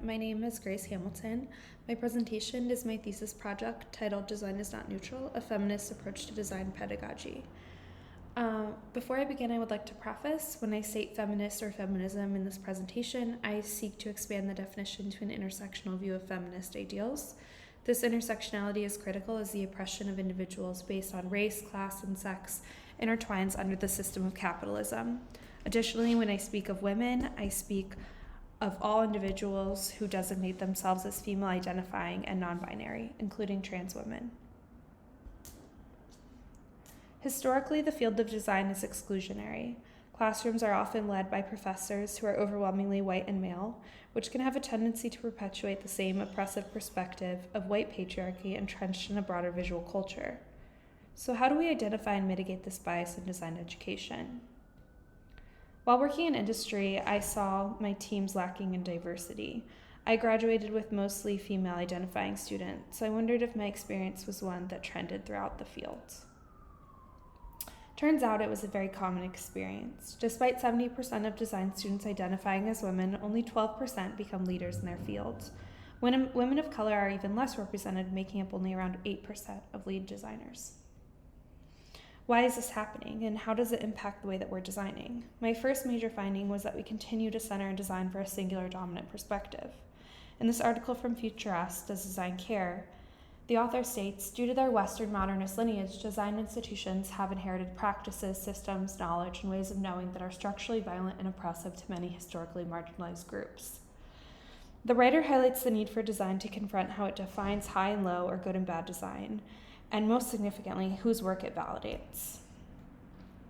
my name is Grace Hamilton. My presentation is my thesis project titled Design is Not Neutral, a Feminist Approach to Design Pedagogy. Before I begin, I would like to preface, when I state feminist or feminism in this presentation, I seek to expand the definition to an intersectional view of feminist ideals. This intersectionality is critical as the oppression of individuals based on race, class, and sex intertwines under the system of capitalism. Additionally, when I speak of women, I speak of all individuals who designate themselves as female identifying and non-binary, including trans women. Historically, the field of design is exclusionary. Classrooms are often led by professors who are overwhelmingly white and male, which can have a tendency to perpetuate the same oppressive perspective of white patriarchy entrenched in a broader visual culture. So how do we identify and mitigate this bias in design education? While working in industry, I saw my teams lacking in diversity. I graduated with mostly female identifying students, so I wondered if my experience was one that trended throughout the field. Turns out it was a very common experience. Despite 70% of design students identifying as women, only 12% become leaders in their fields. Women of color are even less represented, making up only around 8% of lead designers. Why is this happening, and how does it impact the way that we're designing? My first major finding was that we continue to center and design for a singular dominant perspective. In this article from Future Us, Does Design Care?, the author states, due to their Western modernist lineage, design institutions have inherited practices, systems, knowledge, and ways of knowing that are structurally violent and oppressive to many historically marginalized groups. The writer highlights the need for design to confront how it defines high and low or good and bad design, and most significantly, whose work it validates.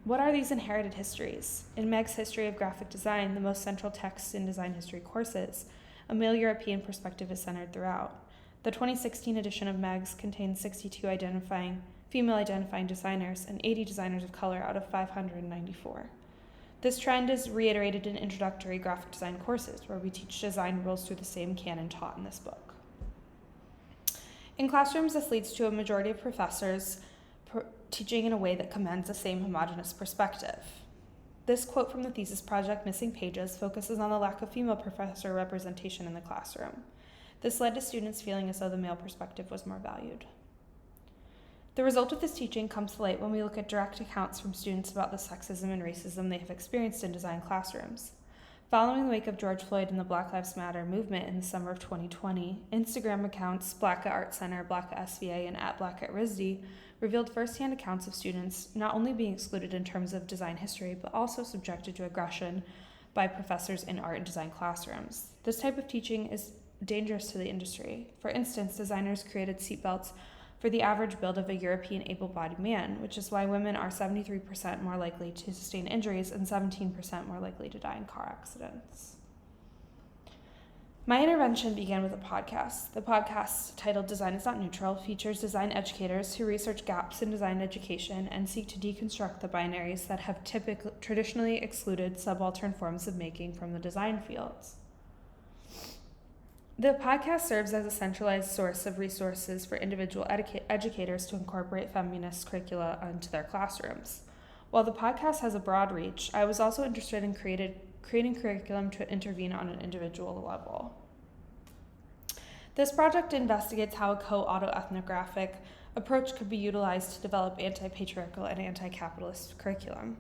What are these inherited histories? In Meg's History of Graphic Design, the most central text in design history courses, a male European perspective is centered throughout. The 2016 edition of Meg's contains 62 female identifying designers and 80 designers of color out of 594. This trend is reiterated in introductory graphic design courses, where we teach design rules through the same canon taught in this book. In classrooms, this leads to a majority of professors teaching in a way that commends the same homogeneous perspective. This quote from the thesis project, Missing Pages, focuses on the lack of female professor representation in the classroom. This led to students feeling as though the male perspective was more valued. The result of this teaching comes to light when we look at direct accounts from students about the sexism and racism they have experienced in design classrooms. Following the wake of George Floyd and the Black Lives Matter movement in the summer of 2020, Instagram accounts Black at Art Center, Black at SVA, and at Black at RISD revealed firsthand accounts of students not only being excluded in terms of design history, but also subjected to aggression by professors in art and design classrooms. This type of teaching is dangerous to the industry. For instance, designers created seatbelts for the average build of a European able-bodied man, which is why women are 73% more likely to sustain injuries and 17% more likely to die in car accidents. My intervention began with a podcast. The podcast, titled Design is Not Neutral, features design educators who research gaps in design education and seek to deconstruct the binaries that have traditionally excluded subaltern forms of making from the design fields. The podcast serves as a centralized source of resources for individual educators to incorporate feminist curricula into their classrooms. While the podcast has a broad reach, I was also interested in creating curriculum to intervene on an individual level. This project investigates how a co-autoethnographic approach could be utilized to develop anti-patriarchal and anti-capitalist curriculum.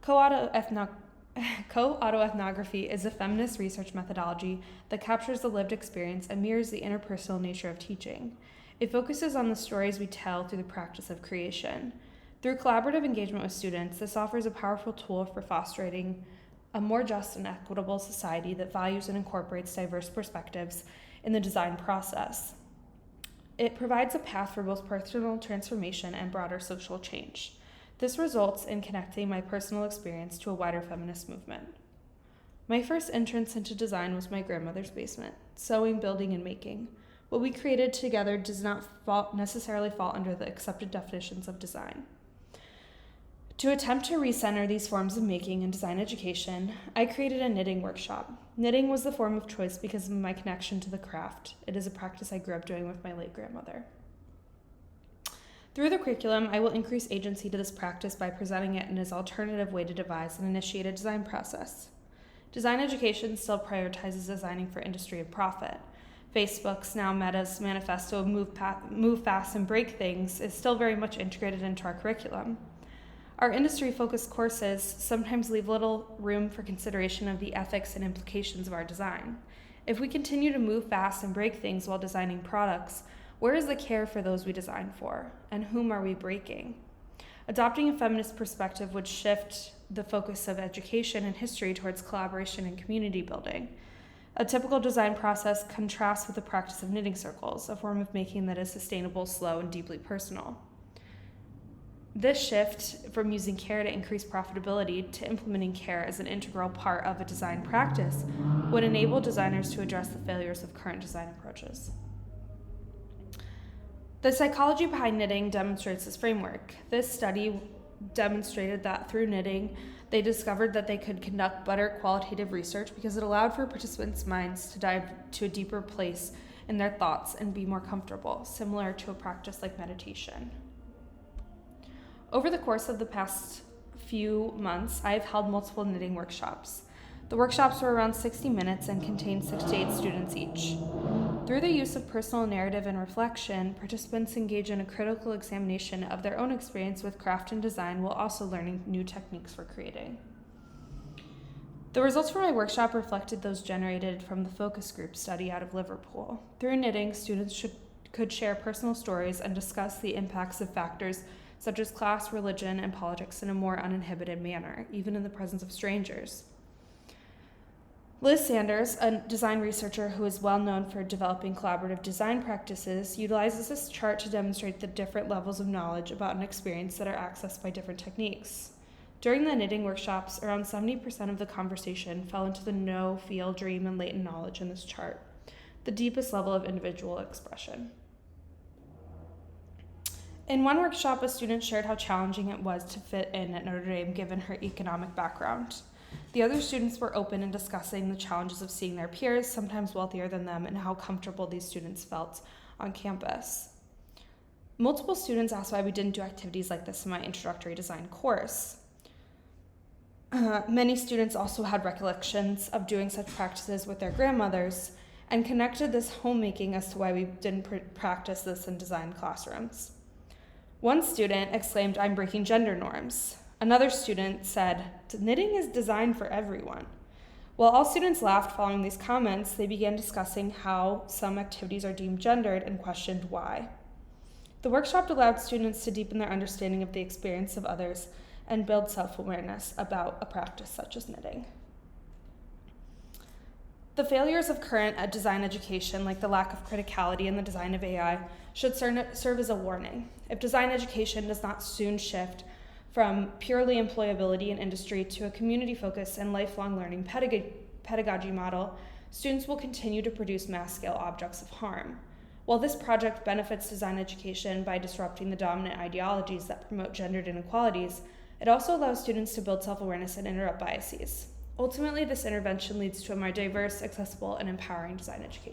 Co-autoethnography is a feminist research methodology that captures the lived experience and mirrors the interpersonal nature of teaching. It focuses on the stories we tell through the practice of creation. Through collaborative engagement with students, this offers a powerful tool for fostering a more just and equitable society that values and incorporates diverse perspectives in the design process. It provides a path for both personal transformation and broader social change. This results in connecting my personal experience to a wider feminist movement. My first entrance into design was my grandmother's basement, sewing, building, and making. What we created together does not necessarily fall under the accepted definitions of design. To attempt to recenter these forms of making in design education, I created a knitting workshop. Knitting was the form of choice because of my connection to the craft. It is a practice I grew up doing with my late grandmother. Through the curriculum, I will increase agency to this practice by presenting it in an alternative way to devise and initiate a design process. Design education still prioritizes designing for industry and profit. Facebook's, now Meta's, manifesto, move fast and break things, is still very much integrated into our curriculum. Our industry-focused courses sometimes leave little room for consideration of the ethics and implications of our design. If we continue to move fast and break things while designing products, where is the care for those we design for, and whom are we breaking? Adopting a feminist perspective would shift the focus of education and history towards collaboration and community building. A typical design process contrasts with the practice of knitting circles, a form of making that is sustainable, slow, and deeply personal. This shift from using care to increase profitability to implementing care as an integral part of a design practice would enable designers to address the failures of current design approaches. The psychology behind knitting demonstrates this framework. This study demonstrated that through knitting, they discovered that they could conduct better qualitative research because it allowed for participants' minds to dive to a deeper place in their thoughts and be more comfortable, similar to a practice like meditation. Over the course of the past few months, I have held multiple knitting workshops. The workshops were around 60 minutes and contained 6 to 8 students each. Through the use of personal narrative and reflection, participants engage in a critical examination of their own experience with craft and design while also learning new techniques for creating. The results from my workshop reflected those generated from the focus group study out of Liverpool. Through knitting, students could share personal stories and discuss the impacts of factors such as class, religion, and politics in a more uninhibited manner, even in the presence of strangers. Liz Sanders, a design researcher who is well known for developing collaborative design practices, utilizes this chart to demonstrate the different levels of knowledge about an experience that are accessed by different techniques. During the knitting workshops, around 70% of the conversation fell into the know, feel, dream, and latent knowledge in this chart, the deepest level of individual expression. In one workshop, a student shared how challenging it was to fit in at Notre Dame given her economic background. The other students were open in discussing the challenges of seeing their peers, sometimes wealthier than them, and how comfortable these students felt on campus. Multiple students asked why we didn't do activities like this in my introductory design course. Many students also had recollections of doing such practices with their grandmothers and connected this homemaking as to why we didn't practice this in design classrooms. One student exclaimed, "I'm breaking gender norms." Another student said, "Knitting is designed for everyone." While all students laughed following these comments, they began discussing how some activities are deemed gendered and questioned why. The workshop allowed students to deepen their understanding of the experience of others and build self-awareness about a practice such as knitting. The failures of current design education, like the lack of criticality in the design of AI, should serve as a warning. If design education does not soon shift from purely employability in industry to a community-focused and lifelong learning pedagogy model, students will continue to produce mass-scale objects of harm. While this project benefits design education by disrupting the dominant ideologies that promote gendered inequalities, it also allows students to build self-awareness and interrupt biases. Ultimately, this intervention leads to a more diverse, accessible, and empowering design education.